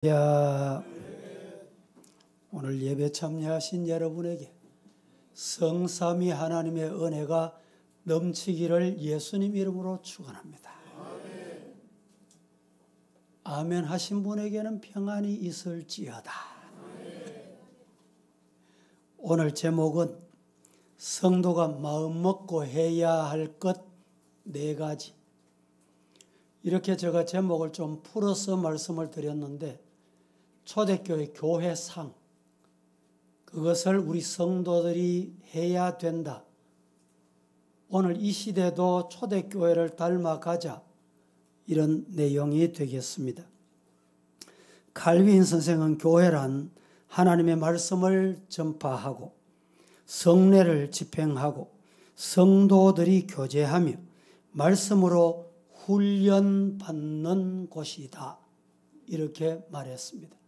야, 오늘 예배 참여하신 여러분에게 성삼위 하나님의 은혜가 넘치기를 예수님 이름으로 축원합니다. 아멘 하신 분에게는 평안이 있을지어다. 오늘 제목은 성도가 마음먹고 해야 할 것 4가지. 이렇게 제가 제목을 좀 풀어서 말씀을 드렸는데, 초대교회 교회상, 그것을 우리 성도들이 해야 된다. 오늘 이 시대도 초대교회를 닮아가자, 이런 내용이 되겠습니다. 칼빈 선생은 교회란 하나님의 말씀을 전파하고 성례를 집행하고 성도들이 교제하며 말씀으로 훈련받는 곳이다, 이렇게 말했습니다.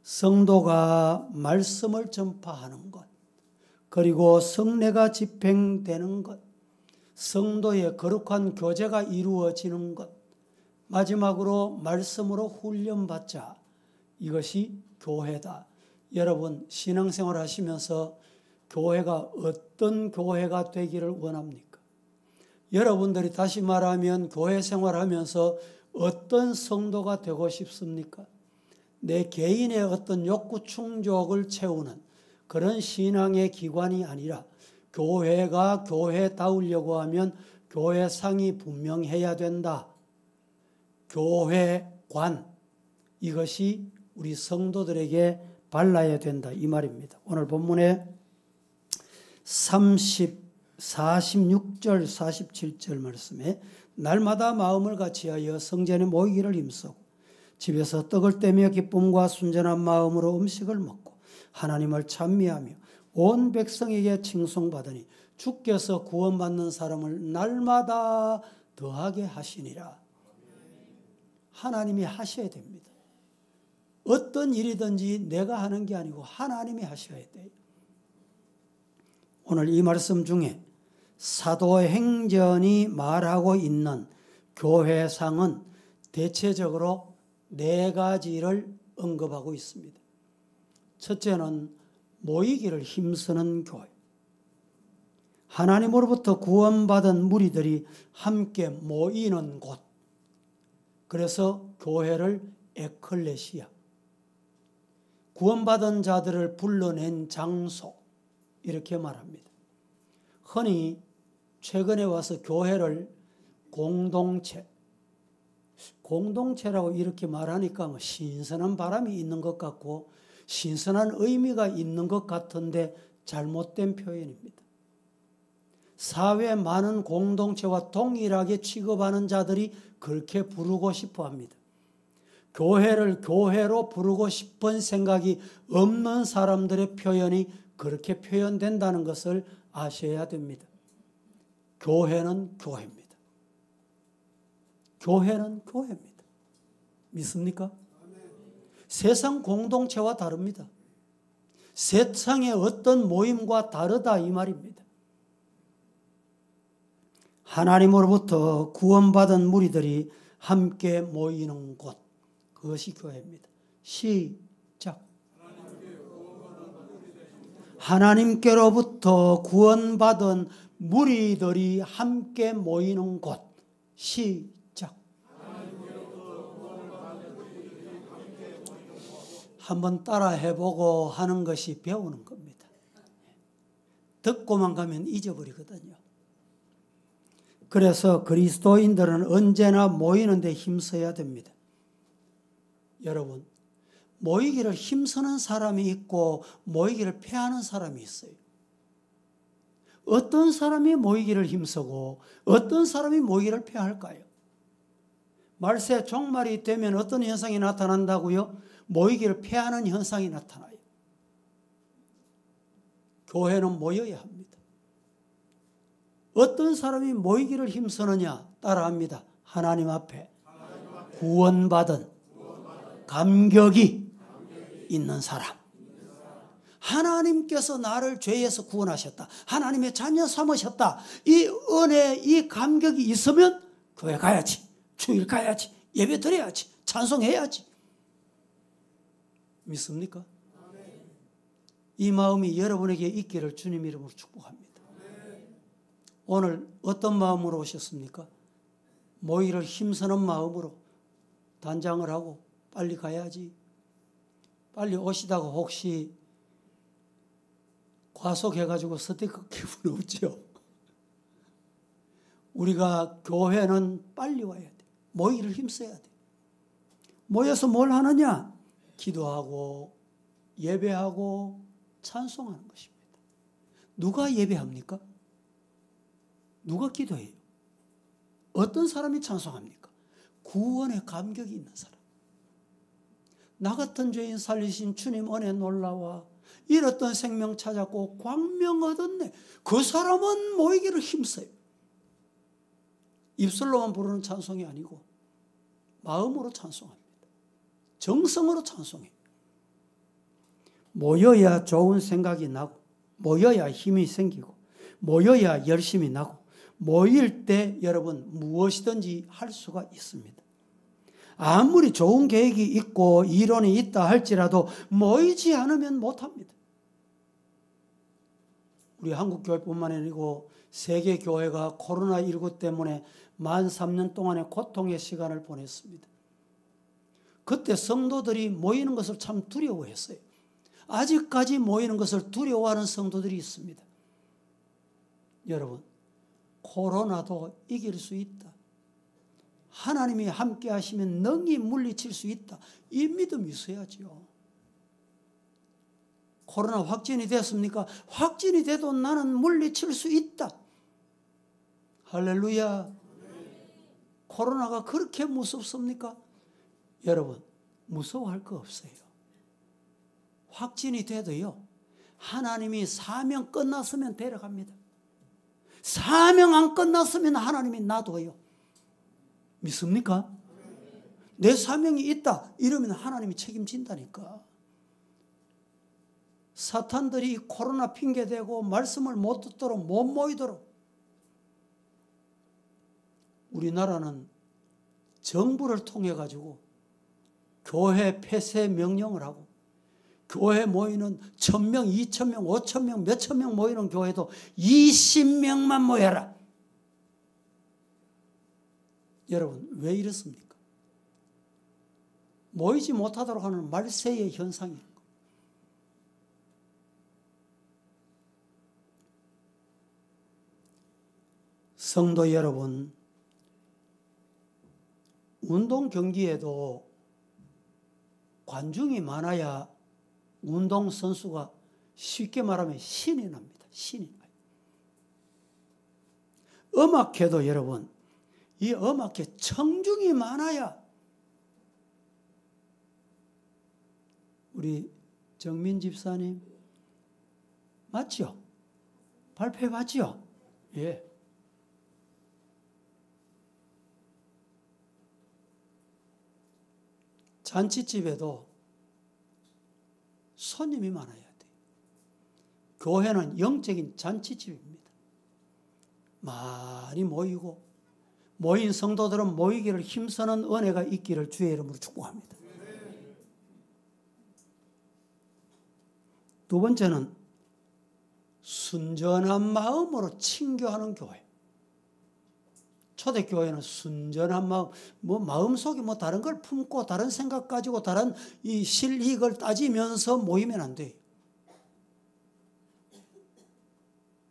성도가 말씀을 전파하는 것, 그리고 성례가 집행되는 것, 성도의 거룩한 교제가 이루어지는 것, 마지막으로 말씀으로 훈련받자, 이것이 교회다. 여러분, 신앙생활 하시면서 교회가 어떤 교회가 되기를 원합니까? 여러분들이 다시 말하면 교회 생활하면서 어떤 성도가 되고 싶습니까? 내 개인의 어떤 욕구 충족을 채우는 그런 신앙의 기관이 아니라, 교회가 교회다우려고 하면 교회상이 분명해야 된다. 교회관, 이것이 우리 성도들에게 발라야 된다, 이 말입니다. 오늘 본문에 46절 47절 말씀에, 날마다 마음을 같이하여 성전에 모이기를 힘쓰고 집에서 떡을 떼며 기쁨과 순전한 마음으로 음식을 먹고 하나님을 찬미하며 온 백성에게 칭송받으니 주께서 구원받는 사람을 날마다 더하게 하시니라. 하나님이 하셔야 됩니다. 어떤 일이든지 내가 하는 게 아니고 하나님이 하셔야 돼요. 오늘 이 말씀 중에 사도행전이 말하고 있는 교회상은 대체적으로 4가지를 언급하고 있습니다. 첫째는 모이기를 힘쓰는 교회. 하나님으로부터 구원받은 무리들이 함께 모이는 곳. 그래서 교회를 에클레시아, 구원받은 자들을 불러낸 장소, 이렇게 말합니다. 흔히 최근에 와서 교회를 공동체라고 이렇게 말하니까 신선한 바람이 있는 것 같고 신선한 의미가 있는 것 같은데 잘못된 표현입니다. 사회 많은 공동체와 동일하게 취급하는 자들이 그렇게 부르고 싶어 합니다. 교회를 교회로 부르고 싶은 생각이 없는 사람들의 표현이 그렇게 표현된다는 것을 아셔야 됩니다. 교회는 교회입니다. 교회는 교회입니다. 믿습니까? 세상 공동체와 다릅니다. 세상의 어떤 모임과 다르다, 이 말입니다. 하나님으로부터 구원받은 무리들이 함께 모이는 곳, 그것이 교회입니다. 시작. 하나님께로부터 구원받은 무리들이 함께 모이는 곳, 시작. 한번 따라 해보고 하는 것이 배우는 겁니다. 듣고만 가면 잊어버리거든요. 그래서 그리스도인들은 언제나 모이는 데 힘써야 됩니다. 여러분, 모이기를 힘쓰는 사람이 있고 모이기를 패하는 사람이 있어요. 어떤 사람이 모이기를 힘쓰고 어떤 사람이 모이기를 패할까요? 말세 종말이 되면 어떤 현상이 나타난다고요? 모이기를 패하는 현상이 나타나요. 교회는 모여야 합니다. 어떤 사람이 모이기를 힘쓰느냐? 따라합니다. 하나님 앞에 구원받은 감격이 있는 사람. 하나님께서 나를 죄에서 구원하셨다. 하나님의 자녀 삼으셨다. 이 은혜, 이 감격이 있으면 교회 가야지, 주일 가야지, 예배 드려야지, 찬송해야지. 믿습니까? 이 마음이 여러분에게 있기를 주님 이름으로 축복합니다. 오늘 어떤 마음으로 오셨습니까? 모이를 힘쓰는 마음으로 단장을 하고 빨리 가야지. 빨리 오시다가 혹시 과속해가지고 스티커 기분 없죠? 우리가 교회는 빨리 와야 돼. 모이를 힘써야 돼. 모여서 뭘 하느냐? 기도하고 예배하고 찬송하는 것입니다. 누가 예배합니까? 누가 기도해요? 어떤 사람이 찬송합니까? 구원의 감격이 있는 사람. 나 같은 죄인 살리신 주님 은혜 놀라와 잃었던 생명 찾았고 광명 얻었네. 그 사람은 모이기를 힘써요. 입술로만 부르는 찬송이 아니고 마음으로 찬송합니다. 정성으로 찬송해요. 모여야 좋은 생각이 나고 모여야 힘이 생기고 모여야 열심히 나고 모일 때 여러분 무엇이든지 할 수가 있습니다. 아무리 좋은 계획이 있고 이론이 있다 할지라도 모이지 않으면 못합니다. 우리 한국교회뿐만 아니고 세계교회가 코로나19 때문에 만 3년 동안의 고통의 시간을 보냈습니다. 그때 성도들이 모이는 것을 참 두려워했어요. 아직까지 모이는 것을 두려워하는 성도들이 있습니다. 여러분, 코로나도 이길 수 있다. 하나님이 함께 하시면 능히 물리칠 수 있다. 이 믿음이 있어야죠. 코로나 확진이 됐습니까? 확진이 돼도 나는 물리칠 수 있다. 할렐루야. 코로나가 그렇게 무섭습니까? 여러분, 무서워할 거 없어요. 확진이 돼도요, 하나님이 사명 끝났으면 데려갑니다. 사명 안 끝났으면 하나님이 놔둬요. 믿습니까? 내 사명이 있다 이러면 하나님이 책임진다니까. 사탄들이 코로나 핑계대고 말씀을 못 듣도록 못 모이도록 우리나라는 정부를 통해 가지고 교회 폐쇄 명령을 하고 교회 모이는 1,000명, 2,000명, 5,000명, 몇천 명 모이는 교회도 20명만 모여라. 여러분, 왜 이렇습니까? 모이지 못하도록 하는 말세의 현상이에요. 성도 여러분, 운동 경기에도 관중이 많아야 운동선수가 쉽게 말하면 신이 납니다. 신이 나요. 음악회도 여러분, 이 음악회 청중이 많아야 우리 정민 집사님 맞죠? 발표해 봤죠? 예. 잔치집에도 손님이 많아야 돼요. 교회는 영적인 잔치집입니다. 많이 모이고 모인 성도들은 모이기를 힘쓰는 은혜가 있기를 주의 이름으로 축복합니다. 두 번째는 순전한 마음으로 친교하는 교회. 초대교회는 순전한 마음, 마음속에 다른 걸 품고 다른 생각 가지고 다른 이 실익을 따지면서 모이면 안 돼요.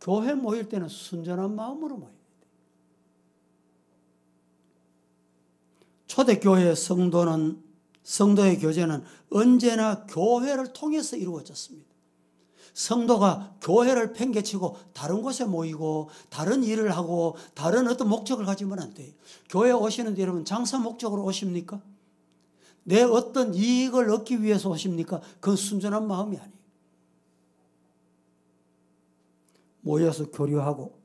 교회 모일 때는 순전한 마음으로 모여야 돼요. 초대교회의 성도의 교제는 언제나 교회를 통해서 이루어졌습니다. 성도가 교회를 팽개치고 다른 곳에 모이고 다른 일을 하고 다른 어떤 목적을 가지면 안 돼요. 교회에 오시는데 여러분 장사 목적으로 오십니까? 내 어떤 이익을 얻기 위해서 오십니까? 그건 순전한 마음이 아니에요. 모여서 교류하고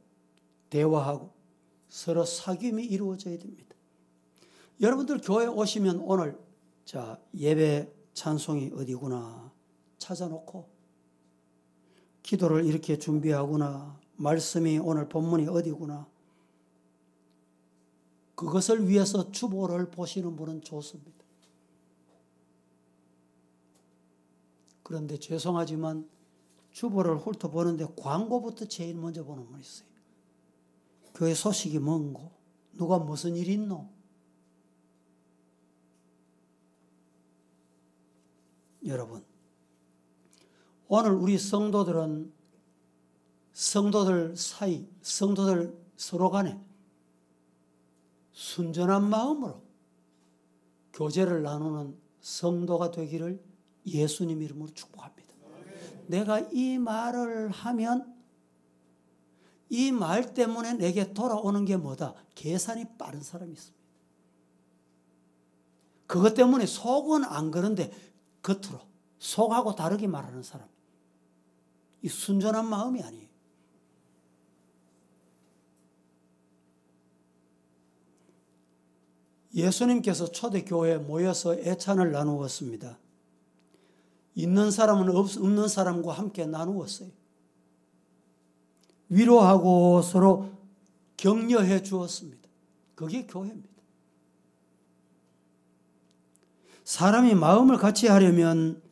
대화하고 서로 사귐이 이루어져야 됩니다. 여러분들 교회에 오시면 오늘 예배 찬송이 어디구나 찾아놓고 기도를 이렇게 준비하구나, 말씀이 오늘 본문이 어디구나, 그것을 위해서 주보를 보시는 분은 좋습니다. 그런데 죄송하지만 주보를 훑어보는데 광고부터 제일 먼저 보는 분 있어요. 교회 소식이 뭔고? 누가 무슨 일이 있노? 여러분, 오늘 우리 성도들은 성도들 사이, 성도들 서로 간에 순전한 마음으로 교제를 나누는 성도가 되기를 예수님 이름으로 축복합니다. 내가 이 말을 하면 이 말 때문에 내게 돌아오는 게 뭐다? 계산이 빠른 사람이 있습니다. 그것 때문에 속은 안 그런데 겉으로 속하고 다르게 말하는 사람. 이 순전한 마음이 아니에요. 예수님께서 초대교회에 모여서 애찬을 나누었습니다. 있는 사람은 없는 사람과 함께 나누었어요. 위로하고 서로 격려해 주었습니다. 그게 교회입니다. 사람이 마음을 같이 하려면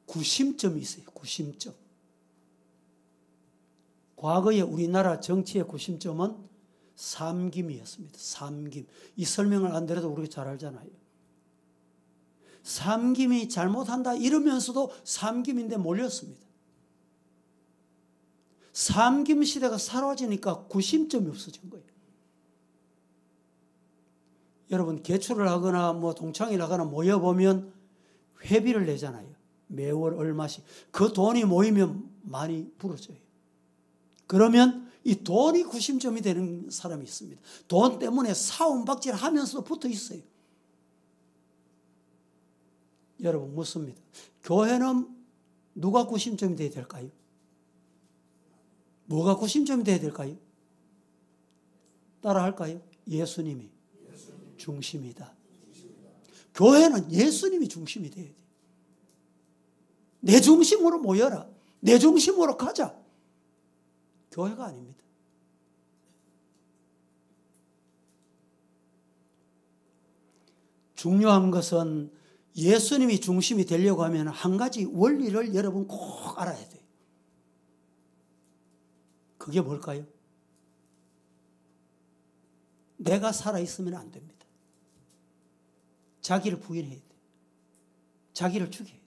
구심점이 있어요. 구심점. 과거에 우리나라 정치의 구심점은 삼김이었습니다. 삼김. 이 설명을 안 드려도 우리가 잘 알잖아요. 삼김이 잘못한다 이러면서도 삼김인데 몰렸습니다. 삼김 시대가 사라지니까 구심점이 없어진 거예요. 여러분 개출을 하거나 뭐 동창회를 하거나 모여보면 회비를 내잖아요. 매월 얼마씩. 그 돈이 모이면 많이 부러져요. 그러면 이 돈이 구심점이 되는 사람이 있습니다. 돈 때문에 사움박질 하면서도 붙어 있어요. 여러분 묻습니다. 교회는 누가 구심점이 되어야 될까요? 뭐가 구심점이 되어야 될까요? 따라 할까요? 예수님이 중심이다. 교회는 예수님이 중심이 되어야 돼. 내 중심으로 모여라. 내 중심으로 가자. 교회가 아닙니다. 중요한 것은 예수님이 중심이 되려고 하면 한 가지 원리를 여러분 꼭 알아야 돼요. 그게 뭘까요? 내가 살아있으면 안 됩니다. 자기를 부인해야 돼. 자기를 죽여야 돼.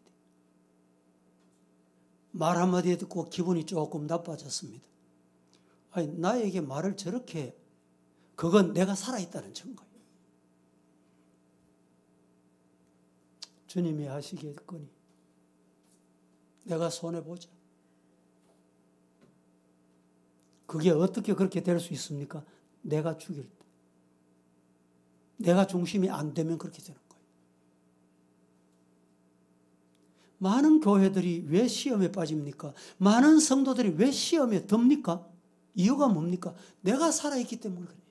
말 한마디 듣고 기분이 조금 나빠졌습니다. 아니, 나에게 말을 저렇게, 그건 내가 살아있다는 증거예요. 주님이 하시겠거니 내가 손해보자. 그게 어떻게 그렇게 될 수 있습니까? 내가 죽일 때. 내가 중심이 안 되면 그렇게 되는 거예요. 많은 교회들이 왜 시험에 빠집니까? 많은 성도들이 왜 시험에 듭니까? 이유가 뭡니까? 내가 살아있기 때문에 그래요.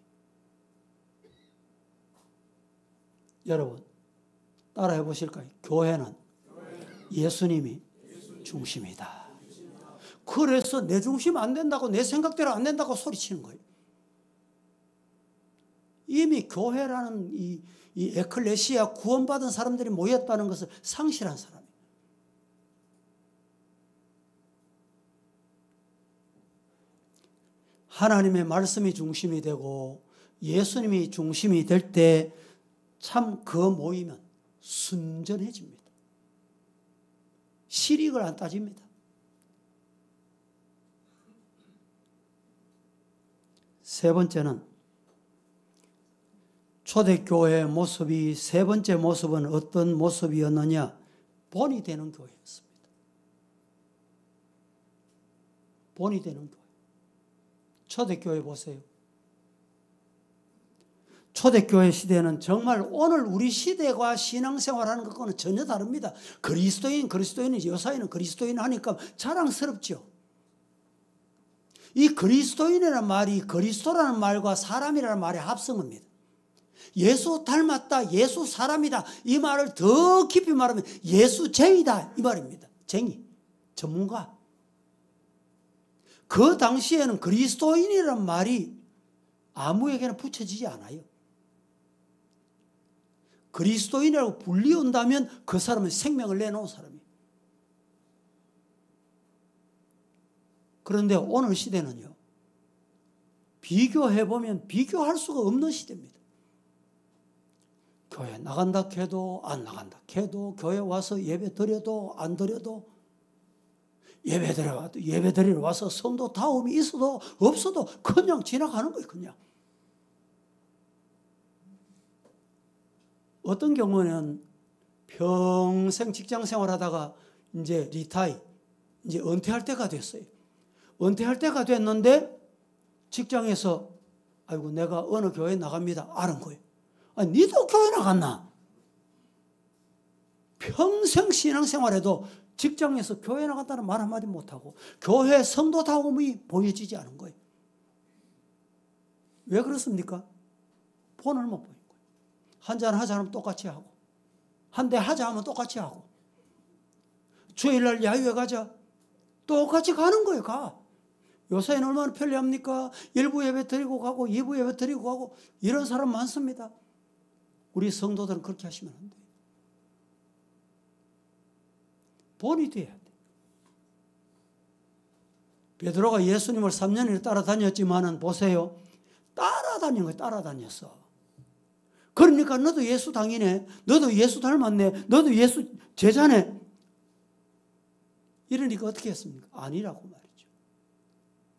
여러분 따라해 보실까요? 교회는 예수님이 중심이다. 그래서 내 중심 안 된다고, 내 생각대로 안 된다고 소리치는 거예요. 이미 교회라는 이 에클레시아 구원받은 사람들이 모였다는 것을 상실한 사람이에요. 하나님의 말씀이 중심이 되고 예수님이 중심이 될 때 참 그 모이면 순전해집니다. 실익을 안 따집니다. 세 번째는 초대교회의 모습이, 세 번째 모습은 어떤 모습이었느냐? 본이 되는 교회였습니다. 본이 되는 교회. 초대교회 보세요. 초대교회 시대는 정말 오늘 우리 시대와 신앙생활하는 것과는 전혀 다릅니다. 그리스도인, 여사인은 그리스도인 하니까 자랑스럽죠. 이 그리스도인이라는 말이 그리스도라는 말과 사람이라는 말의 합성어입니다. 예수 닮았다, 예수 사람이다, 이 말을 더 깊이 말하면 예수쟁이다, 이 말입니다. 쟁이, 전문가. 그 당시에는 그리스도인이라는 말이 아무에게나 붙여지지 않아요. 그리스도인이라고 불리운다면 그 사람은 생명을 내놓은 사람이에요. 그런데 오늘 시대는요, 비교해보면 비교할 수가 없는 시대입니다. 교회 나간다 해도 안 나간다 해도, 교회 와서 예배 드려도 안 드려도, 예배 드리러 와서 성도 다움이 있어도 없어도 그냥 지나가는 거예요. 그냥. 어떤 경우는 평생 직장 생활하다가 이제 리타이, 이제 은퇴할 때가 됐어요. 은퇴할 때가 됐는데 직장에서 아이고 내가 어느 교회 나갑니다. 아는 거예요. 아니 니도 교회 나갔나? 평생 신앙생활에도 직장에서 교회 나갔다는 말 한마디 못하고 교회 성도다움이 보여지지 않은 거예요. 왜 그렇습니까? 본을 못 보인 거예요. 한잔 하자 하면 똑같이 하고, 한 대 하자 하면 똑같이 하고, 주일날 야유회 가자 똑같이 가는 거예요. 가. 요새는 얼마나 편리합니까? 1부 예배 드리고 가고 2부 예배 드리고 가고 이런 사람 많습니다. 우리 성도들은 그렇게 하시면 안 돼요. 본이 돼야 돼. 베드로가 예수님을 3년을 따라다녔지만은 보세요. 따라다닌 거예요. 따라다녔어. 그러니까 너도 예수 당이네. 너도 예수 닮았네. 너도 예수 제자네. 이러니까 어떻게 했습니까? 아니라고 말이죠.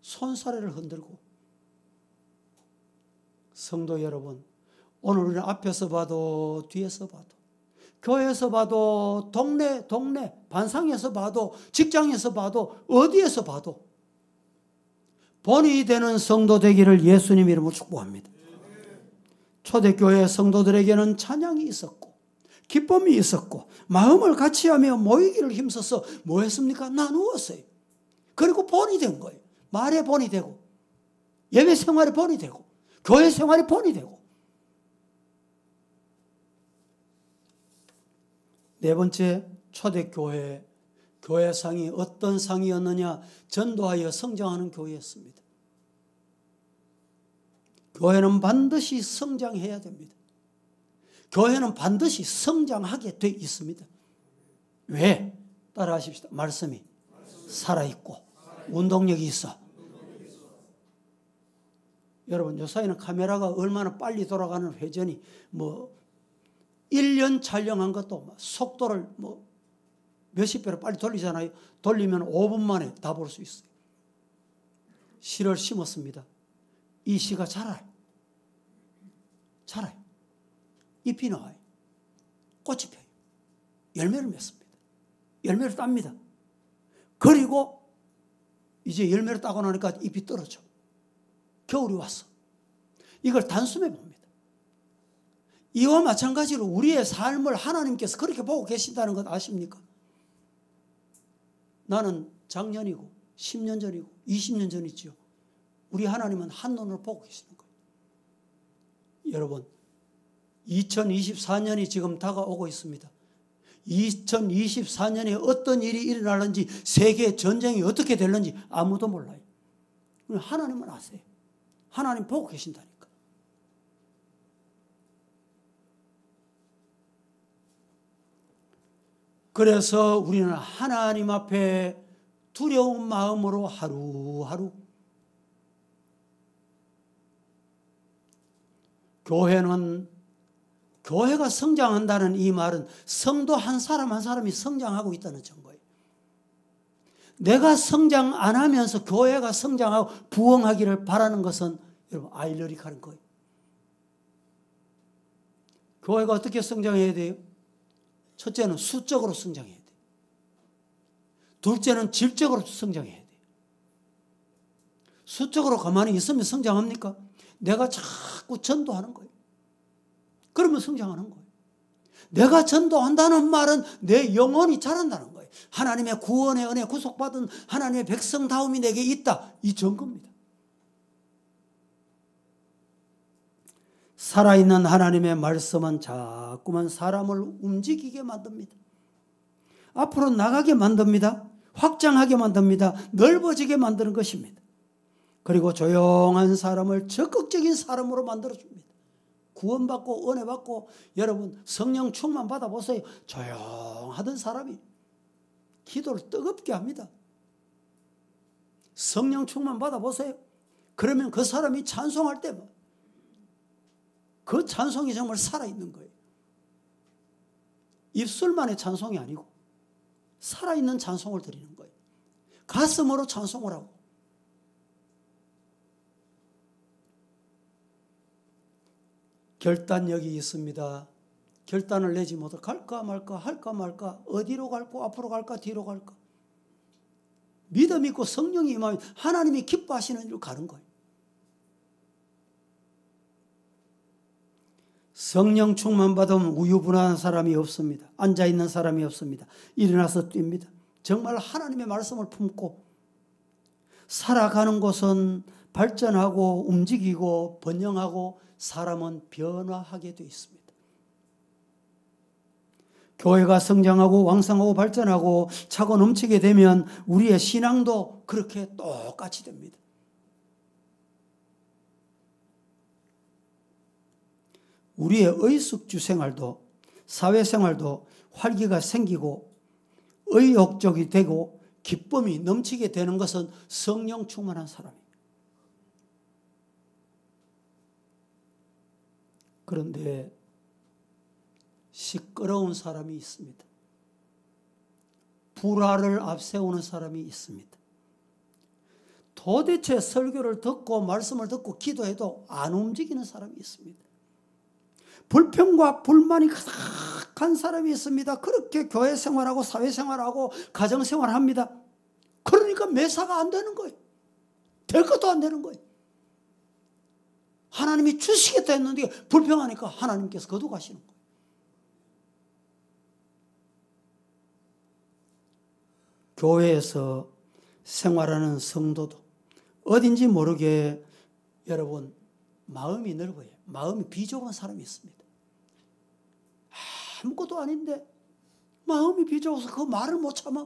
손사래를 흔들고. 성도 여러분, 오늘 우리는 앞에서 봐도 뒤에서 봐도, 교회에서 봐도 동네 반상에서 봐도 직장에서 봐도 어디에서 봐도 본이 되는 성도 되기를 예수님 이름으로 축복합니다. 초대교회 성도들에게는 찬양이 있었고 기쁨이 있었고 마음을 같이하며 모이기를 힘써서 뭐 했습니까? 나누었어요. 그리고 본이 된 거예요. 말에 본이 되고 예배 생활에 본이 되고 교회 생활에 본이 되고. 네 번째, 초대교회 교회상이 어떤 상이었느냐? 전도하여 성장하는 교회였습니다. 교회는 반드시 성장해야 됩니다. 교회는 반드시 성장하게 돼 있습니다. 왜? 따라하십시다. 말씀이 살아있고 운동력이 있어. 여러분, 요사이는 카메라가 얼마나 빨리 돌아가는 회전이 1년 촬영한 것도 속도를 몇십 배로 빨리 돌리잖아요. 돌리면 5분 만에 다 볼 수 있어요. 씨를 심었습니다. 이 씨가 자라요. 잎이 나와요. 꽃이 펴요. 열매를 맺습니다. 열매를 땁니다. 그리고 이제 열매를 따고 나니까 잎이 떨어져. 겨울이 왔어. 이걸 단숨에 봅니다. 이와 마찬가지로 우리의 삶을 하나님께서 그렇게 보고 계신다는 것 아십니까? 나는 작년이고 10년 전이고 20년 전이지요. 우리 하나님은 한눈으로 보고 계시는 거예요. 여러분, 2024년이 지금 다가오고 있습니다. 2024년에 어떤 일이 일어날는지, 세계 전쟁이 어떻게 될는지 아무도 몰라요. 하나님은 아세요. 하나님 보고 계신다니까. 그래서 우리는 하나님 앞에 두려운 마음으로 하루하루, 교회가 성장한다는 이 말은 성도 한 사람 한 사람이 성장하고 있다는 증거예요. 내가 성장 안 하면서 교회가 성장하고 부흥하기를 바라는 것은 여러분 아이러니카는 거예요. 교회가 어떻게 성장해야 돼요? 첫째는 수적으로 성장해야 돼요. 둘째는 질적으로 성장해야 돼요. 수적으로 가만히 있으면 성장합니까? 내가 자꾸 전도하는 거예요. 그러면 성장하는 거예요. 내가 전도한다는 말은 내 영혼이 자란다는 거예요. 하나님의 구원의 은혜, 구속받은 하나님의 백성다움이 내게 있다. 이 증거입니다. 살아있는 하나님의 말씀은 자꾸만 사람을 움직이게 만듭니다. 앞으로 나가게 만듭니다. 확장하게 만듭니다. 넓어지게 만드는 것입니다. 그리고 조용한 사람을 적극적인 사람으로 만들어줍니다. 구원받고 은혜받고 여러분 성령 충만 받아보세요. 조용하던 사람이 기도를 뜨겁게 합니다. 성령 충만 받아보세요. 그러면 그 사람이 찬송할 때 그 찬송이 정말 살아있는 거예요. 입술만의 찬송이 아니고 살아있는 찬송을 드리는 거예요. 가슴으로 찬송을 하고. 결단력이 있습니다. 결단을 내지 못해 갈까 말까 할까 말까 어디로 갈까 앞으로 갈까 뒤로 갈까. 믿음 있고 성령이 임하면 하나님이 기뻐하시는 일로 가는 거예요. 성령 충만 받으면 우유부단한 사람이 없습니다. 앉아있는 사람이 없습니다. 일어나서 뜁니다. 정말 하나님의 말씀을 품고 살아가는 곳은 발전하고 움직이고 번영하고 사람은 변화하게 되어 있습니다. 교회가 성장하고 왕성하고 발전하고 차고 넘치게 되면 우리의 신앙도 그렇게 똑같이 됩니다. 우리의 의숙주 생활도 사회생활도 활기가 생기고 의욕적이 되고 기쁨이 넘치게 되는 것은 성령 충만한 사람이에요. 그런데 시끄러운 사람이 있습니다. 불화를 앞세우는 사람이 있습니다. 도대체 설교를 듣고 말씀을 듣고 기도해도 안 움직이는 사람이 있습니다. 불평과 불만이 가득한 사람이 있습니다. 그렇게 교회 생활하고 사회 생활하고 가정 생활합니다. 그러니까 매사가 안 되는 거예요. 될 것도 안 되는 거예요. 하나님이 주시겠다 했는데 불평하니까 하나님께서 거두가시는 거예요. 교회에서 생활하는 성도도 어딘지 모르게 여러분 마음이 넓어요. 마음이 비좁은 사람이 있습니다. 아무것도 아닌데 마음이 비좁아서 그 말을 못 참아.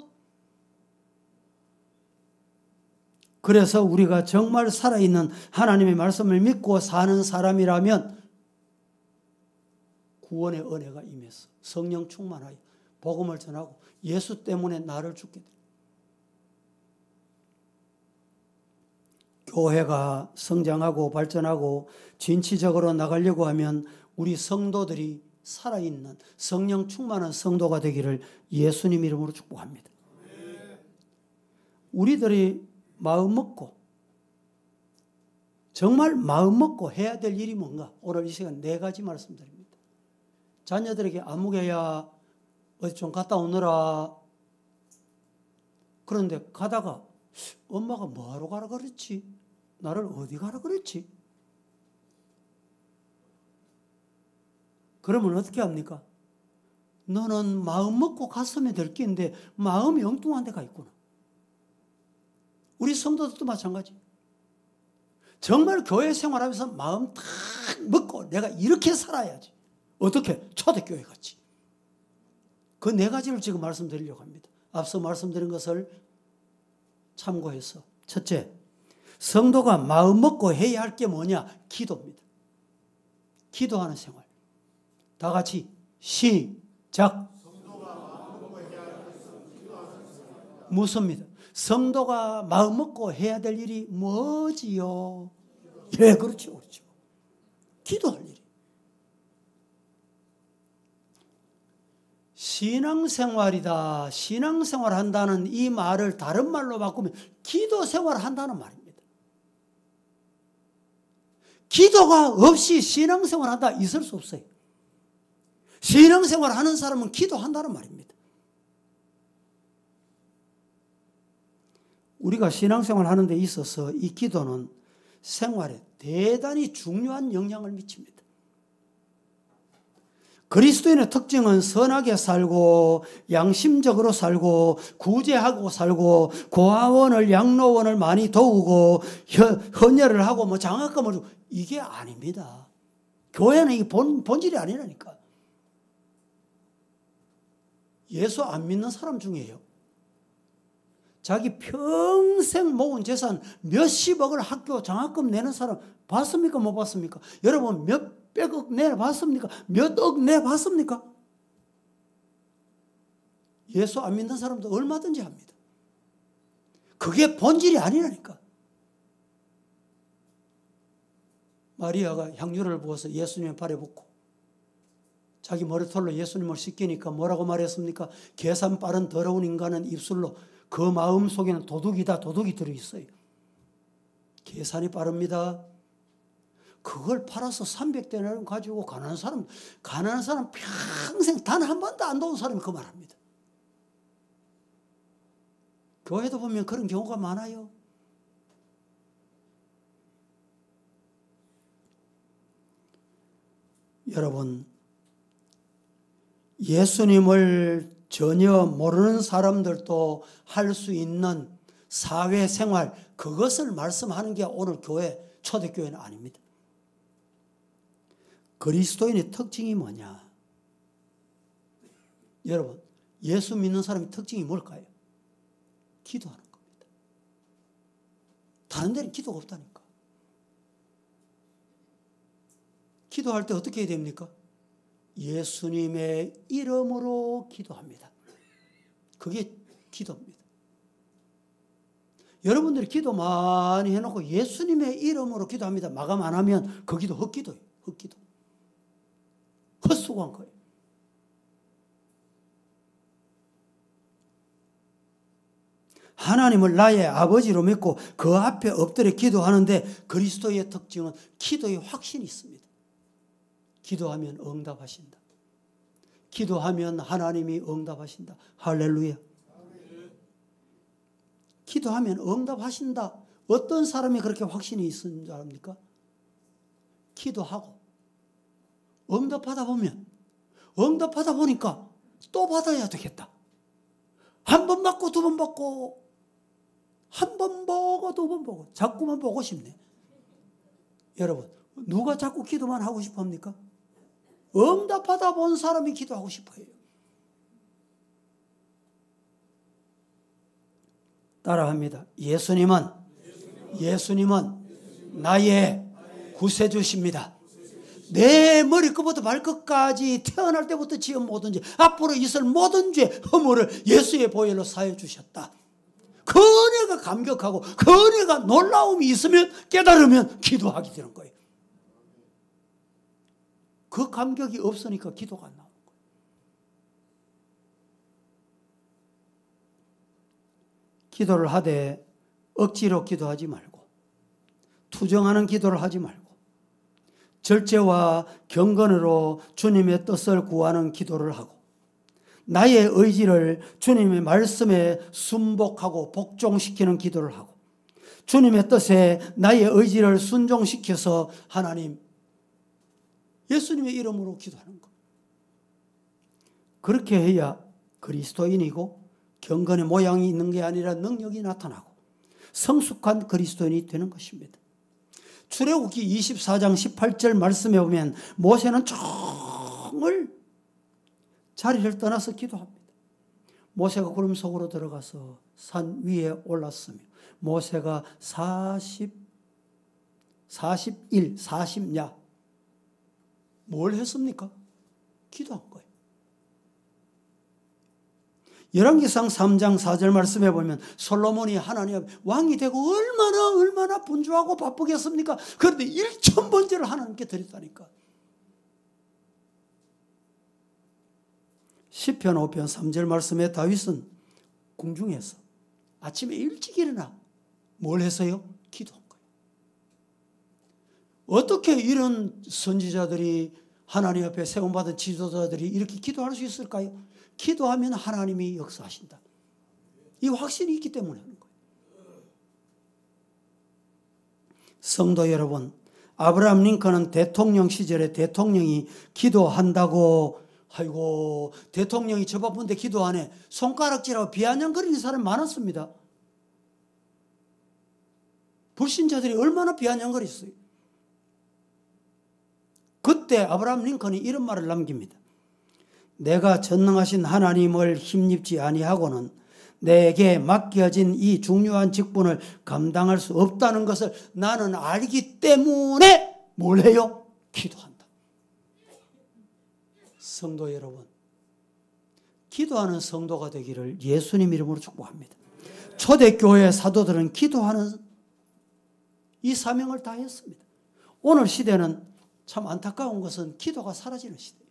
그래서 우리가 정말 살아있는 하나님의 말씀을 믿고 사는 사람이라면 구원의 은혜가 임해서 성령 충만하여 복음을 전하고 예수 때문에 나를 죽게 돼. 교회가 성장하고 발전하고 진취적으로 나가려고 하면 우리 성도들이 살아있는 성령 충만한 성도가 되기를 예수님 이름으로 축복합니다. 우리들이 마음 먹고 정말 마음 먹고 해야 될 일이 뭔가 오늘 이 시간 4가지 말씀드립니다. 자녀들에게 아무개야 어디 좀 갔다 오너라. 그런데 가다가 엄마가 뭐하러 가라 그랬지? 나를 어디 가라 그랬지? 그러면 어떻게 합니까? 너는 마음 먹고 갔으면 될 게인데 마음이 엉뚱한 데가 있구나. 우리 성도들도 마찬가지. 정말 교회 생활하면서 마음 딱 먹고 내가 이렇게 살아야지. 어떻게? 초대교회 같이. 그 4가지를 지금 말씀드리려고 합니다. 앞서 말씀드린 것을 참고해서. 첫째, 성도가 마음 먹고 해야 할 게 뭐냐? 기도입니다. 기도하는 생활. 다 같이 시작. 묻습니다. 성도가 마음 먹고 해야 될 일이 뭐지요? 예, 그렇죠, 그렇죠. 기도할 일이. 신앙생활이다. 신앙생활 한다는 이 말을 다른 말로 바꾸면 기도생활 한다는 말입니다. 기도가 없이 신앙생활 한다 있을 수 없어요. 신앙생활 하는 사람은 기도한다는 말입니다. 우리가 신앙생활 하는 데 있어서 이 기도는 생활에 대단히 중요한 영향을 미칩니다. 그리스도인의 특징은 선하게 살고 양심적으로 살고 구제하고 살고 고아원을 양로원을 많이 도우고 헌혈을 하고 뭐 장학금을 주고 이게 아닙니다. 교회는 이 본질이 아니라니까. 예수 안 믿는 사람 중에요. 자기 평생 모은 재산 몇십억을 학교 장학금 내는 사람 봤습니까? 못 봤습니까? 여러분 몇백억 내봤습니까? 몇 억 내봤습니까? 예수 안 믿는 사람도 얼마든지 합니다. 그게 본질이 아니라니까. 마리아가 향유를 부어서 예수님의 발에 붓고 자기 머리털로 예수님을 씻기니까 뭐라고 말했습니까? 계산 빠른 더러운 인간은 입술로 그 마음 속에는 도둑이다, 도둑이 들어있어요. 계산이 빠릅니다. 그걸 팔아서 300데나리온 가지고 가난한 사람 평생 단 한 번도 안 도운 사람이 그 말합니다. 교회도 보면 그런 경우가 많아요. 여러분, 예수님을 전혀 모르는 사람들도 할 수 있는 사회생활, 그것을 말씀하는 게 오늘 교회, 초대교회는 아닙니다. 그리스도인의 특징이 뭐냐? 여러분, 예수 믿는 사람의 특징이 뭘까요? 기도하는 겁니다. 다른 데는 기도가 없다니까. 기도할 때 어떻게 해야 됩니까? 예수님의 이름으로 기도합니다. 그게 기도입니다. 여러분들이 기도 많이 해놓고 예수님의 이름으로 기도합니다. 마감 안 하면 그 기도 헛기도예요. 헛기도. 헛수고한 거예요. 하나님을 나의 아버지로 믿고 그 앞에 엎드려 기도하는데 그리스도의 특징은 기도의 확신이 있습니다. 기도하면 응답하신다. 기도하면 하나님이 응답하신다. 할렐루야. 기도하면 응답하신다. 어떤 사람이 그렇게 확신이 있는 줄 압니까? 기도하고 응답하다 보니까 또 받아야 되겠다. 한 번 받고 두 번 받고 한 번 보고 두 번 보고 자꾸만 보고 싶네. 여러분, 누가 자꾸 기도만 하고 싶어 합니까? 응답하다 본 사람이 기도하고 싶어요. 따라합니다. 예수님은 나의 구세주십니다. 내 머리끝부터 발끝까지 태어날 때부터 지은 모든 죄, 앞으로 있을 모든 죄, 허물을 예수의 보혈로 사해 주셨다. 그 은혜가 감격하고 그 은혜가 놀라움이 있으면 깨달으면 기도하게 되는 거예요. 그 감격이 없으니까 기도가 안 나오는 거예요. 기도를 하되 억지로 기도하지 말고 투정하는 기도를 하지 말고 절제와 경건으로 주님의 뜻을 구하는 기도를 하고 나의 의지를 주님의 말씀에 순복하고 복종시키는 기도를 하고 주님의 뜻에 나의 의지를 순종시켜서 하나님, 예수님의 이름으로 기도하는 것. 그렇게 해야 그리스도인이고 경건의 모양이 있는 게 아니라 능력이 나타나고 성숙한 그리스도인이 되는 것입니다. 출애굽기 24장 18절 말씀에 보면 모세는 정말 자리를 떠나서 기도합니다. 모세가 구름 속으로 들어가서 산 위에 올랐으며 모세가 40야 뭘 했습니까? 기도한 거예요. 열왕기상 3장 4절 말씀에 보면 솔로몬이 하나님 앞에 왕이 되고 얼마나 분주하고 바쁘겠습니까? 그런데 1000번째를 하나님께 드렸다니까. 시편 5편 3절 말씀에 다윗은 궁중에서 아침에 일찍 일어나 뭘 했어요? 기도한 거예요. 어떻게 이런 선지자들이 하나님 앞에 세움받은 지도자들이 이렇게 기도할 수 있을까요? 기도하면 하나님이 역사하신다. 이 확신이 있기 때문에 하는 거예요. 성도 여러분, 아브라함 링컨은 대통령 시절에 대통령이 기도한다고 아이고 대통령이 저 바쁜데 기도하네 손가락질하고 비아냥거리는 사람이 많았습니다. 불신자들이 얼마나 비아냥거렸어요. 그때 아브라함 링컨이 이런 말을 남깁니다. 내가 전능하신 하나님을 힘입지 아니하고는 내게 맡겨진 이 중요한 직분을 감당할 수 없다는 것을 나는 알기 때문에 뭘 해요? 기도한다. 성도 여러분, 기도하는 성도가 되기를 예수님 이름으로 축복합니다. 초대교회 사도들은 기도하는 이 사명을 다했습니다. 오늘 시대는 참 안타까운 것은 기도가 사라지는 시대예요.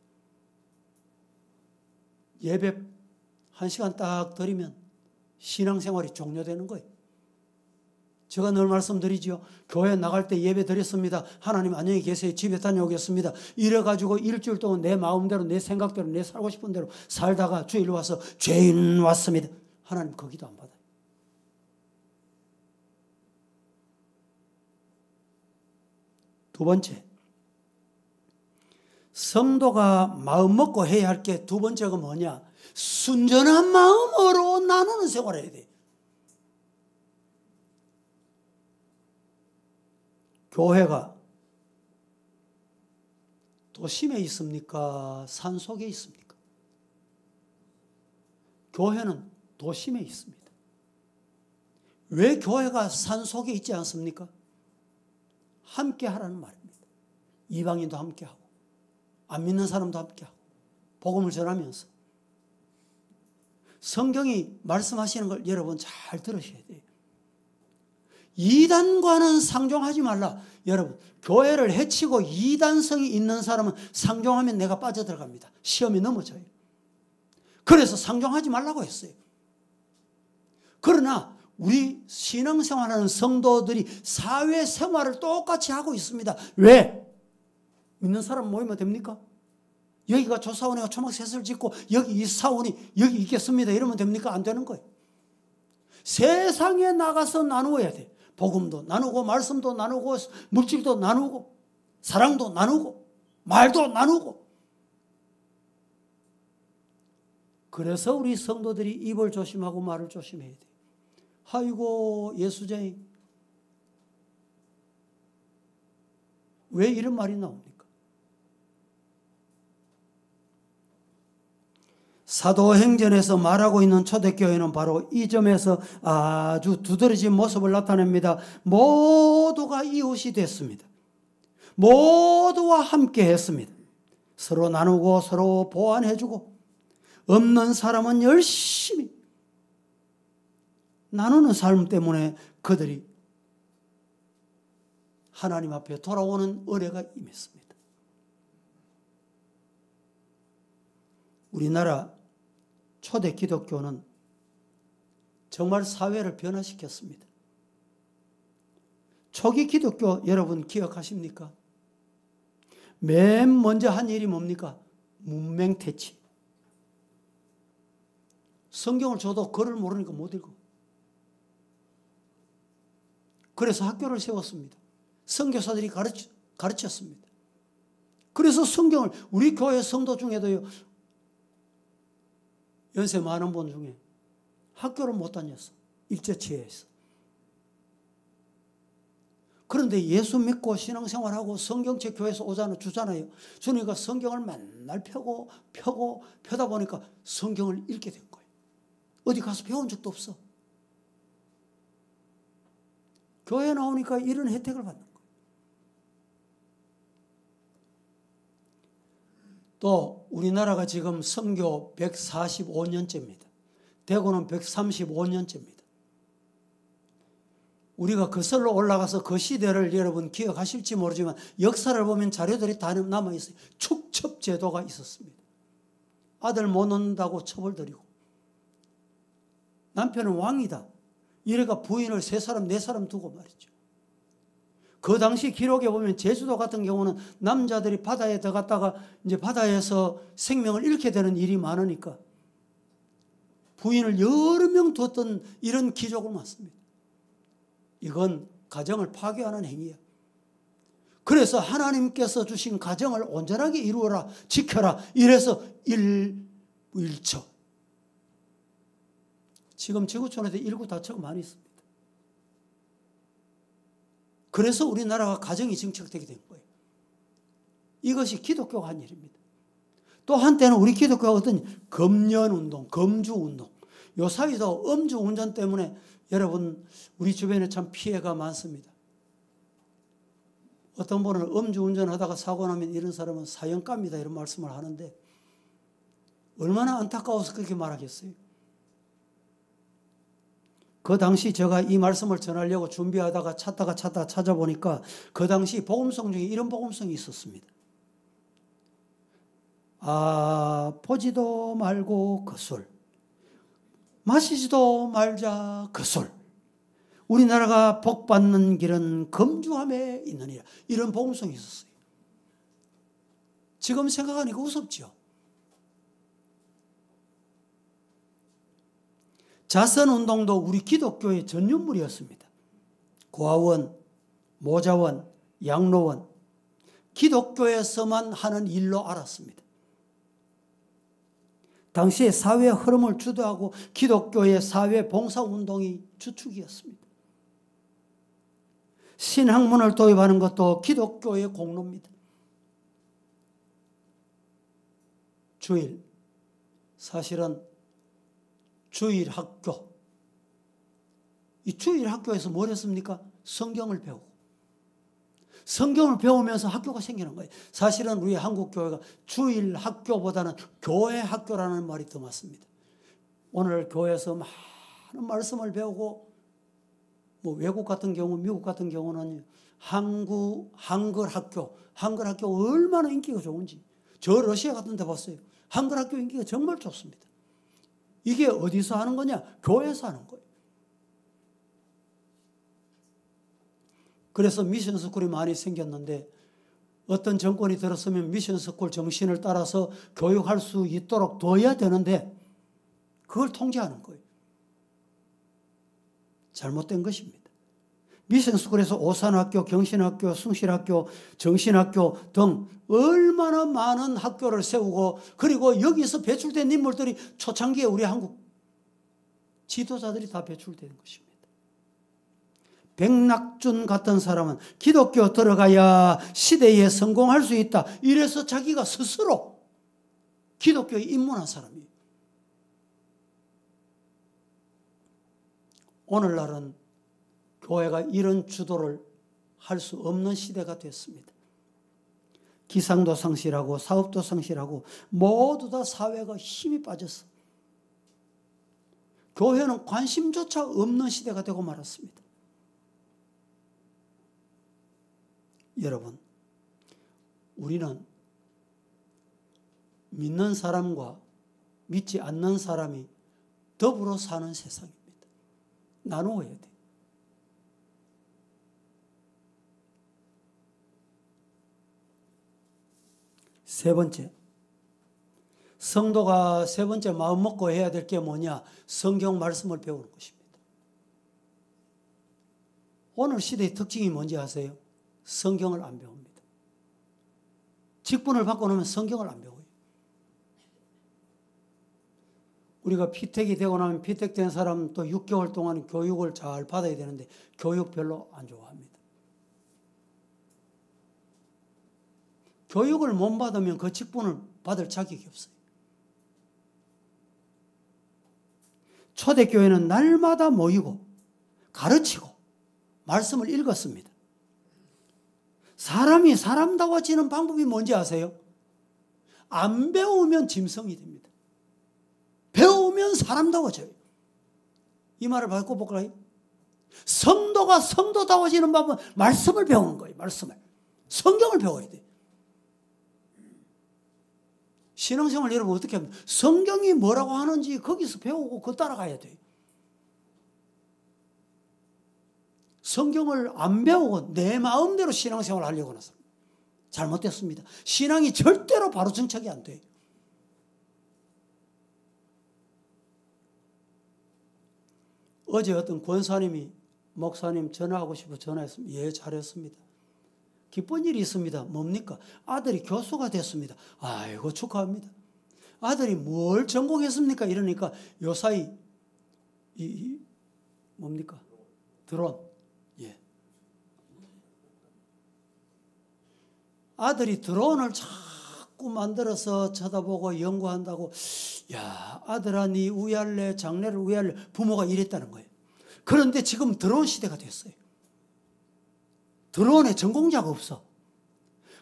예배 1시간 딱 드리면 신앙생활이 종료되는 거예요. 제가 늘 말씀드리지요. 교회 나갈 때 예배 드렸습니다. 하나님 안녕히 계세요. 집에 다녀오겠습니다. 이래가지고 일주일 동안 내 마음대로 내 생각대로 내 살고 싶은 대로 살다가 주일 와서 죄인 왔습니다. 하나님 거기도 안 받아요. 두 번째, 성도가 마음 먹고 해야 할 게 두 번째가 뭐냐? 순전한 마음으로 나누는 생활을 해야 돼. 교회가 도심에 있습니까? 산속에 있습니까? 교회는 도심에 있습니다. 왜 교회가 산속에 있지 않습니까? 함께 하라는 말입니다. 이방인도 함께 하고 안 믿는 사람도 함께 하고 복음을 전하면서 성경이 말씀하시는 걸 여러분 잘 들으셔야 돼요. 이단과는 상종하지 말라. 여러분, 교회를 해치고 이단성이 있는 사람은 상종하면 내가 빠져들어갑니다. 시험에 넘어져요. 그래서 상종하지 말라고 했어요. 그러나 우리 신앙생활하는 성도들이 사회생활을 똑같이 하고 있습니다. 왜? 믿는 사람 모이면 됩니까? 여기가 조사원이가 초막셋을 짓고 여기 이 사원이 여기 있겠습니다. 이러면 됩니까? 안 되는 거예요. 세상에 나가서 나누어야 돼. 복음도 나누고 말씀도 나누고 물질도 나누고 사랑도 나누고 말도 나누고. 그래서 우리 성도들이 입을 조심하고 말을 조심해야 돼. 아이고 예수쟁이 왜 이런 말이 나옵니까? 사도행전에서 말하고 있는 초대교회는 바로 이 점에서 아주 두드러진 모습을 나타냅니다. 모두가 이웃이 됐습니다. 모두와 함께 했습니다. 서로 나누고 서로 보완해주고 없는 사람은 열심히 나누는 삶 때문에 그들이 하나님 앞에 돌아오는 은혜가 임했습니다. 우리나라 초대 기독교는 정말 사회를 변화시켰습니다. 초기 기독교 여러분 기억하십니까? 맨 먼저 한 일이 뭡니까? 문맹퇴치. 성경을 줘도 글을 모르니까 못 읽어. 그래서 학교를 세웠습니다. 선교사들이 가르쳤습니다. 그래서 성경을 우리 교회 성도 중에도요. 연세 많은 분 중에 학교를 못 다녔어. 일제치해에서. 그런데 예수 믿고 신앙생활하고 성경책 교회에서 주잖아요. 주니까 성경을 맨날 펴다 보니까 성경을 읽게 된 거예요. 어디 가서 배운 적도 없어. 교회 나오니까 이런 혜택을 받는 거예요. 또 우리나라가 지금 선교 145년째입니다. 대구는 135년째입니다. 우리가 거슬러 올라가서 그 시대를 여러분 기억하실지 모르지만 역사를 보면 자료들이 다 남아있어요. 축첩제도가 있었습니다. 아들 못 낳는다고 처벌드리고 남편은 왕이다. 이래가 부인을 3사람 4사람 두고 말이죠. 그 당시 기록에 보면 제주도 같은 경우는 남자들이 바다에 들어갔다가 이제 바다에서 생명을 잃게 되는 일이 많으니까 부인을 여러 명 뒀던 이런 기록을 봤습니다. 이건 가정을 파괴하는 행위야. 그래서 하나님께서 주신 가정을 온전하게 이루어라, 지켜라. 이래서 일처. 지금 지구촌에도 일구다처가 많이 있습니다. 그래서 우리나라가 가정이 정착되게 된 거예요. 이것이 기독교가 한 일입니다. 또 한때는 우리 기독교가 어떤 금연운동, 금주운동, 요 사이도 음주운전 때문에 여러분 우리 주변에 참 피해가 많습니다. 어떤 분은 음주운전하다가 사고 나면 이런 사람은 사형감이다 이런 말씀을 하는데 얼마나 안타까워서 그렇게 말하겠어요. 그 당시 제가 이 말씀을 전하려고 준비하다가 찾다가 찾아보니까 그 당시 복음성 중에 이런 복음성이 있었습니다. 보지도 말고 그 술, 마시지도 말자 그 술, 우리나라가 복받는 길은 금주함에 있느니라. 이런 복음성이 있었어요. 지금 생각하니까 우습죠. 자선운동도 우리 기독교의 전유물이었습니다. 고아원, 모자원, 양로원, 기독교에서만 하는 일로 알았습니다. 당시에 사회 흐름을 주도하고 기독교의 사회 봉사운동이 주축이었습니다. 신학문을 도입하는 것도 기독교의 공로입니다. 주일, 사실은 주일학교, 이 주일학교에서 뭘 했습니까? 성경을 배우고, 성경을 배우면서 학교가 생기는 거예요. 사실은 우리 한국교회가 주일학교보다는 교회학교라는 말이 더 맞습니다. 오늘 교회에서 많은 말씀을 배우고, 뭐 외국 같은 경우, 미국 같은 경우는 한글학교 얼마나 인기가 좋은지, 저 러시아 같은 데 봤어요. 한글학교 인기가 정말 좋습니다. 이게 어디서 하는 거냐? 교회에서 하는 거예요. 그래서 미션스쿨이 많이 생겼는데, 어떤 정권이 들었으면 미션스쿨 정신을 따라서 교육할 수 있도록 둬야 되는데 그걸 통제하는 거예요. 잘못된 것입니다. 미션스쿨에서 오산학교, 경신학교, 숭실학교, 정신학교 등 얼마나 많은 학교를 세우고, 그리고 여기서 배출된 인물들이 초창기에 우리 한국 지도자들이 다 배출된 것입니다. 백낙준 같은 사람은 기독교 들어가야 시대에 성공할 수 있다, 이래서 자기가 스스로 기독교에 입문한 사람이에요. 오늘날은 교회가 이런 주도를 할 수 없는 시대가 됐습니다. 기상도 상실하고 사업도 상실하고 모두 다 사회가 힘이 빠졌어. 교회는 관심조차 없는 시대가 되고 말았습니다. 여러분, 우리는 믿는 사람과 믿지 않는 사람이 더불어 사는 세상입니다. 나누어야 돼. 세 번째, 성도가 세 번째 마음 먹고 해야 될 게 뭐냐? 성경 말씀을 배우는 것입니다. 오늘 시대의 특징이 뭔지 아세요? 성경을 안 배웁니다. 직분을 받고 나면 성경을 안 배워요. 우리가 피택이 되고 나면 피택된 사람 또 6개월 동안 교육을 잘 받아야 되는데 교육 별로 안 좋아합니다. 교육을 못 받으면 그 직분을 받을 자격이 없어요. 초대교회는 날마다 모이고 가르치고 말씀을 읽었습니다. 사람이 사람다워지는 방법이 뭔지 아세요? 안 배우면 짐승이 됩니다. 배우면 사람다워져요. 이 말을 바꿔볼까요? 성도가 성도다워지는 방법은 말씀을 배우는 거예요. 말씀을. 성경을 배워야 돼요. 신앙생활 여러분 어떻게 합니까? 성경이 뭐라고 하는지 거기서 배우고 그거 따라가야 돼요. 성경을 안 배우고 내 마음대로 신앙생활 하려고 하는 사람 잘못됐습니다. 신앙이 절대로 바로 정착이 안 돼요. 어제 어떤 권사님이 목사님 전화하고 싶어 전화했습니다. 예, 잘했습니다. 기쁜 일이 있습니다. 뭡니까? 아들이 교수가 됐습니다. 아이고 축하합니다. 아들이 뭘 전공했습니까? 이러니까 요사이 뭡니까? 드론. 예. 아들이 드론을 자꾸 만들어서 쳐다보고 연구한다고, 야, 아들아 니 우야할래? 장래를 우야할래? 부모가 이랬다는 거예요. 그런데 지금 드론 시대가 됐어요. 드론에 전공자가 없어.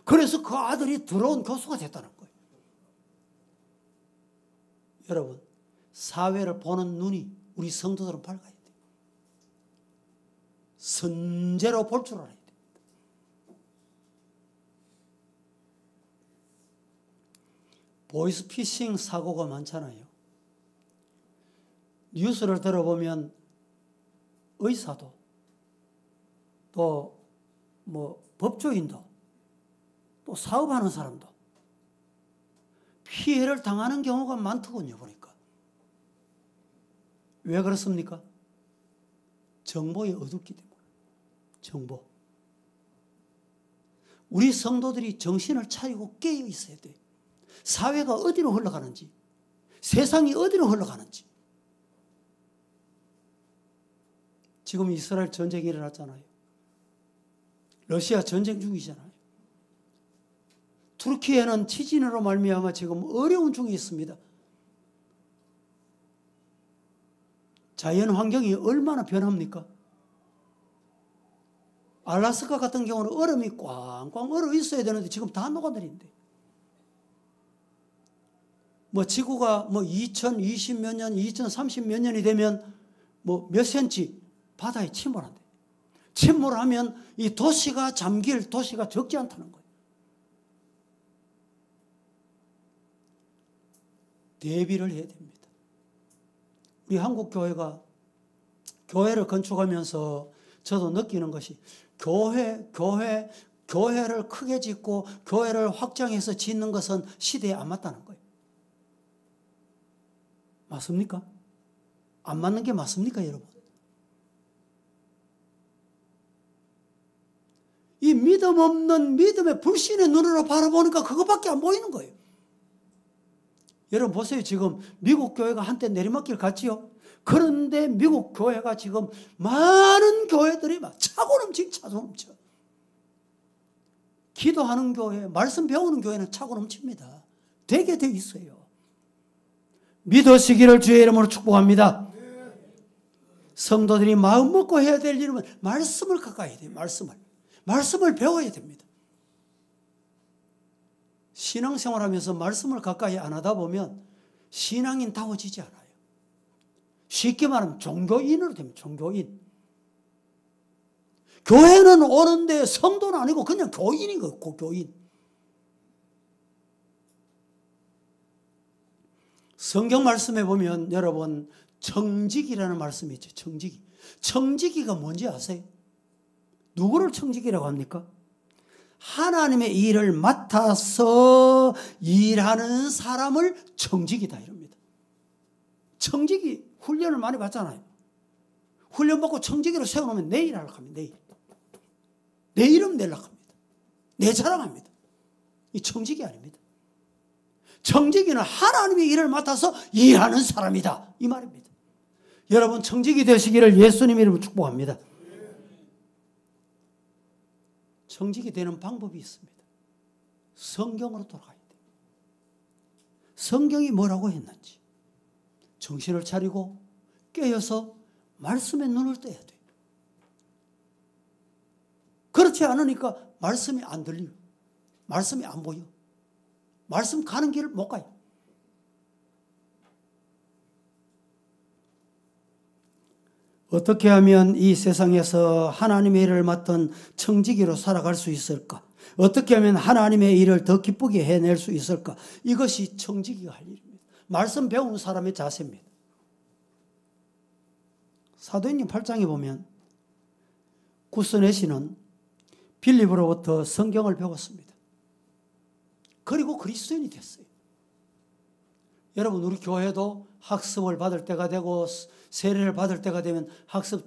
그래서 그 아들이 드론 교수가 됐다는 거예요. 여러분, 사회를 보는 눈이 우리 성도들은 밝아야 돼요. 선제로 볼 줄 알아야 됩니다. 보이스피싱 사고가 많잖아요. 뉴스를 들어보면 의사도 또 법조인도 또 사업하는 사람도 피해를 당하는 경우가 많더군요. 보니까. 왜 그렇습니까? 정보에 어둡기 때문에. 정보. 우리 성도들이 정신을 차리고 깨어 있어야 돼요. 사회가 어디로 흘러가는지, 세상이 어디로 흘러가는지. 지금 이스라엘 전쟁이 일어났잖아요. 러시아 전쟁 중이잖아요. 투르키에는 지진으로 말미암아 지금 어려운 중에 있습니다. 자연 환경이 얼마나 변합니까? 알라스카 같은 경우는 얼음이 꽝꽝 얼어 있어야 되는데 지금 다 녹아내린대. 지구가 2020 몇 년, 2030 몇 년이 되면 몇 센치 바다에 침몰한대. 침몰하면 이 도시가 잠길 도시가 적지 않다는 거예요. 대비를 해야 됩니다. 우리 한국 교회가 교회를 건축하면서 저도 느끼는 것이 교회를 크게 짓고 교회를 확장해서 짓는 것은 시대에 안 맞다는 거예요. 맞습니까? 안 맞는 게 맞습니까, 여러분? 이 믿음 없는 믿음의 불신의 눈으로 바라보니까 그것밖에 안 보이는 거예요. 여러분 보세요. 지금 미국 교회가 한때 내리막길 갔지요. 그런데 미국 교회가 지금 많은 교회들이 막 차고 넘쳐. 기도하는 교회, 말씀 배우는 교회는 차고 넘칩니다. 되게 돼 있어요. 믿으시기를 주의 이름으로 축복합니다. 성도들이 마음 먹고 해야 될 일은 말씀을 가까이 해야 돼요. 말씀을 배워야 됩니다. 신앙생활하면서 말씀을 가까이 안 하다 보면 신앙인다워지지 않아요. 쉽게 말하면 종교인으로 됩니다. 종교인. 교회는 오는데 성도는 아니고 그냥 교인인 거예요. 교인. 성경 말씀에 보면 여러분 청지기라는 말씀이 있죠. 청지기. 청지기가 뭔지 아세요? 누구를 청지기라고 합니까? 하나님의 일을 맡아서 일하는 사람을 청지기다 이럽니다. 청지기 훈련을 많이 받잖아요. 훈련받고 청지기로 세워놓으면 내 일 하려고 합니다. 내 이름 내려고 합니다. 내 자랑합니다. 이 청지기 아닙니다. 청지기는 하나님의 일을 맡아서 일하는 사람이다 이 말입니다. 여러분 청지기 되시기를 예수님 이름으로 축복합니다. 청지기 되는 방법이 있습니다. 성경으로 돌아가야 돼요. 성경이 뭐라고 했는지 정신을 차리고 깨어서 말씀에 눈을 떼야 돼요. 그렇지 않으니까 말씀이 안 들려요. 말씀이 안 보여. 말씀 가는 길을 못 가요. 어떻게 하면 이 세상에서 하나님의 일을 맡은 청지기로 살아갈 수 있을까? 어떻게 하면 하나님의 일을 더 기쁘게 해낼 수 있을까? 이것이 청지기가 할 일입니다. 말씀 배우는 사람의 자세입니다. 사도행전 8장에 보면 구스네시는 빌립으로부터 성경을 배웠습니다. 그리고 그리스도인이 됐어요. 여러분 우리 교회도 학습을 받을 때가 되고 세례를 받을 때가 되면 학습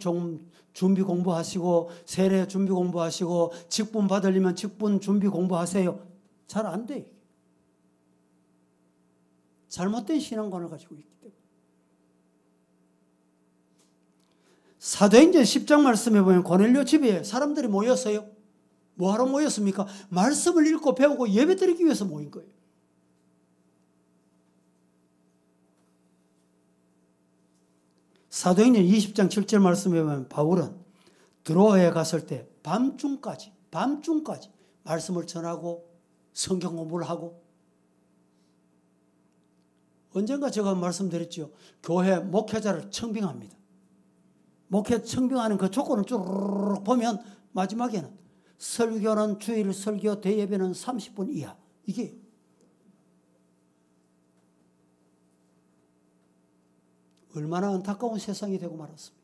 준비 공부하시고 세례 준비 공부하시고 직분 받으려면 직분 준비 공부하세요. 잘 안 돼요. 잘못된 신앙관을 가지고 있기 때문에. 사도행전 10장 말씀에 보면 고넬료 집에 사람들이 모였어요. 뭐하러 모였습니까? 말씀을 읽고 배우고 예배드리기 위해서 모인 거예요. 사도행전 20장 7절 말씀에 보면 바울은 드로아에 갔을 때 밤중까지 말씀을 전하고 성경 공부를 하고 언젠가 제가 말씀드렸죠. 교회 목회자를 청빙합니다. 목회 청빙하는 그 조건을 쭉 보면 마지막에는 설교는 주일 설교 대예배는 30분 이하. 이게 얼마나 안타까운 세상이 되고 말았습니다.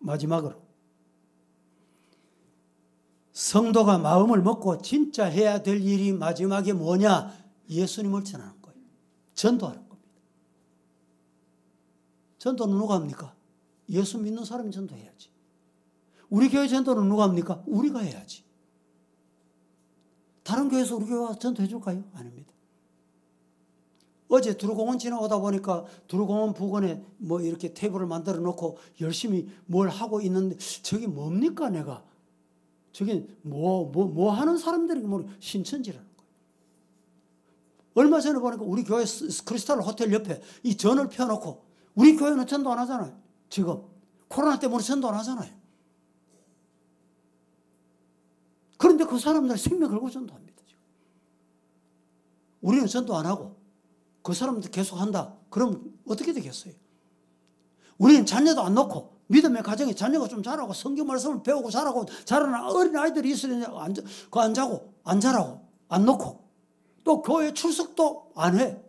마지막으로 성도가 마음을 먹고 진짜 해야 될 일이 마지막에 뭐냐? 예수님을 전하는 거예요. 전도하는 겁니다. 전도는 누가 합니까? 예수 믿는 사람이 전도해야지. 우리 교회 전도는 누가 합니까? 우리가 해야지. 다른 교회에서 우리 교회 와서 전도해 줄까요? 아닙니다. 어제 두루공원 지나오다 보니까 두루공원 부근에 뭐 이렇게 테이블을 만들어 놓고 열심히 뭘 하고 있는데 저게 뭡니까 내가? 저게 뭐 하는 사람들이 뭐 신천지라는 거예요. 얼마 전에 보니까 우리 교회 크리스탈 호텔 옆에 이 전을 펴놓고 우리 교회는 전도 안 하잖아요. 지금 코로나 때문에 전도 안 하잖아요. 그런데 그 사람들 생명 걸고 전도합니다. 지금. 우리는 전도 안 하고 그 사람들 계속 한다. 그럼 어떻게 되겠어요? 우리는 자녀도 안 놓고 믿음의 가정에 자녀가 좀 자라고 성경 말씀을 배우고 자라고 자라는 어린 아이들이 있으려니 안 자고 안 자라고 안 놓고 또 교회 출석도 안 해.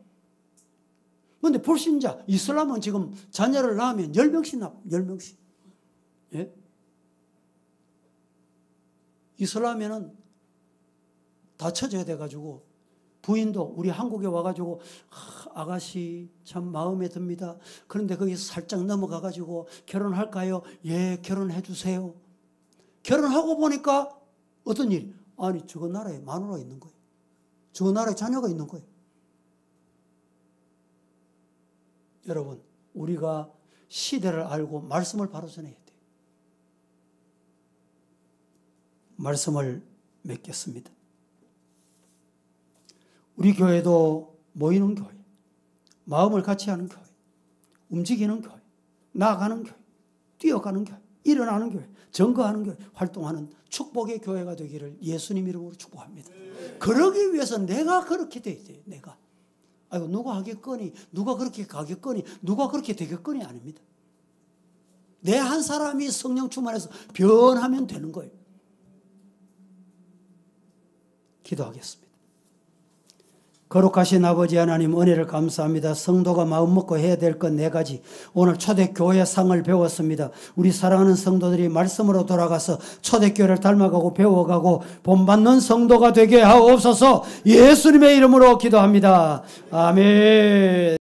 그런데 불신자 이슬람은 지금 자녀를 낳으면 10명씩 낳아. 10명씩. 예? 이슬람에는 다 처져야 돼가지고 부인도 우리 한국에 와가지고 아가씨 참 마음에 듭니다. 그런데 거기서 살짝 넘어가가지고 결혼할까요? 예, 결혼해 주세요. 결혼하고 보니까 어떤 일? 아니 저거 나라에 마누라가 있는 거예요. 저거 나라에 자녀가 있는 거예요. 여러분 우리가 시대를 알고 말씀을 바로 전해야 돼요. 말씀을 맺겠습니다. 우리 교회도 모이는 교회, 마음을 같이 하는 교회, 움직이는 교회, 나아가는 교회, 뛰어가는 교회, 일어나는 교회, 증거하는 교회, 활동하는 축복의 교회가 되기를 예수님 이름으로 축복합니다. 그러기 위해서 내가 그렇게 돼야 돼요. 내가. 아이고 누가 하겠거니, 누가 그렇게 가겠거니, 누가 그렇게 되겠거니 아닙니다. 내 한 사람이 성령 충만해서 변하면 되는 거예요. 기도하겠습니다. 거룩하신 아버지 하나님 은혜를 감사합니다. 성도가 마음 먹고 해야 될 것 4가지. 오늘 초대교회 상을 배웠습니다. 우리 사랑하는 성도들이 말씀으로 돌아가서 초대교회를 닮아가고 배워가고 본받는 성도가 되게 하옵소서. 예수님의 이름으로 기도합니다. 아멘.